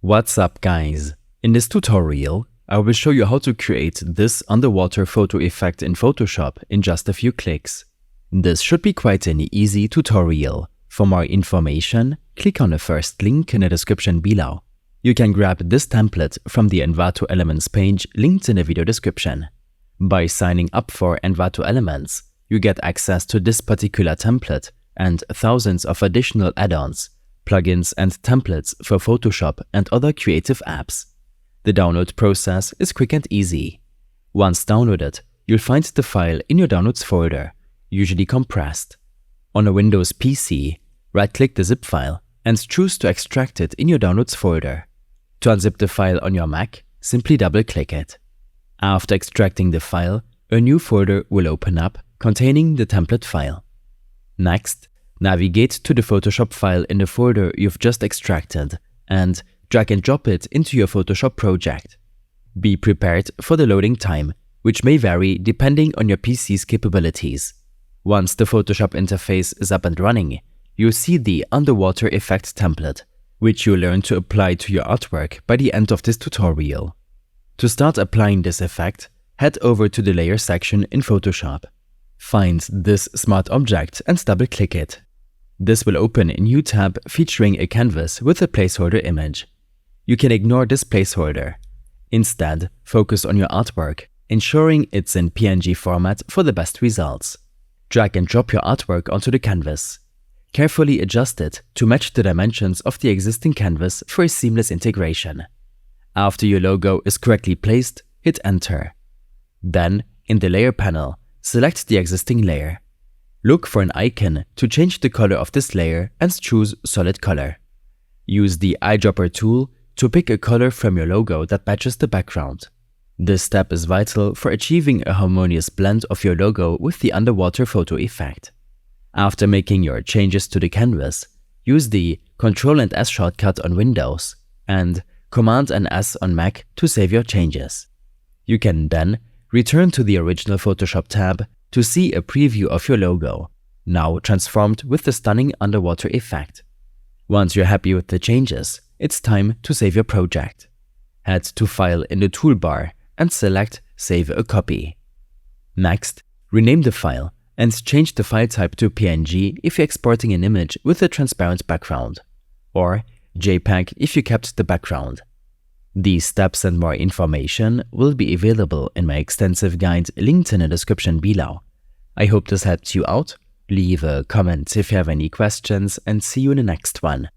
What's up, guys? In this tutorial, I will show you how to create this underwater photo effect in Photoshop in just a few clicks. This should be quite an easy tutorial. For more information, click on the first link in the description below. You can grab this template from the Envato Elements page linked in the video description. By signing up for Envato Elements, you get access to this particular template and thousands of additional add-ons, plugins and templates for Photoshop and other creative apps. The download process is quick and easy. Once downloaded, you'll find the file in your Downloads folder, usually compressed. On a Windows PC, right-click the zip file and choose to extract it in your Downloads folder. To unzip the file on your Mac, simply double-click it. After extracting the file, a new folder will open up containing the template file. Next, navigate to the Photoshop file in the folder you've just extracted and drag and drop it into your Photoshop project. Be prepared for the loading time, which may vary depending on your PC's capabilities. Once the Photoshop interface is up and running, you'll see the underwater effect template, which you'll learn to apply to your artwork by the end of this tutorial. To start applying this effect, head over to the Layer section in Photoshop. Find this smart object and double-click it. This will open a new tab featuring a canvas with a placeholder image. You can ignore this placeholder. Instead, focus on your artwork, ensuring it's in PNG format for the best results. Drag and drop your artwork onto the canvas. Carefully adjust it to match the dimensions of the existing canvas for a seamless integration. After your logo is correctly placed, hit Enter. Then, in the Layer panel, select the existing layer. Look for an icon to change the color of this layer and choose Solid Color. Use the eyedropper tool to pick a color from your logo that matches the background. This step is vital for achieving a harmonious blend of your logo with the underwater photo effect. After making your changes to the canvas, use the Ctrl and S shortcut on Windows and Command and S on Mac to save your changes. You can then return to the original Photoshop tab to see a preview of your logo, now transformed with the stunning underwater effect. Once you're happy with the changes, it's time to save your project. Head to File in the toolbar and select Save a Copy. Next, rename the file and change the file type to PNG if you're exporting an image with a transparent background, or JPEG if you kept the background. These steps and more information will be available in my extensive guide linked in the description below. I hope this helped you out. Leave a comment if you have any questions and see you in the next one.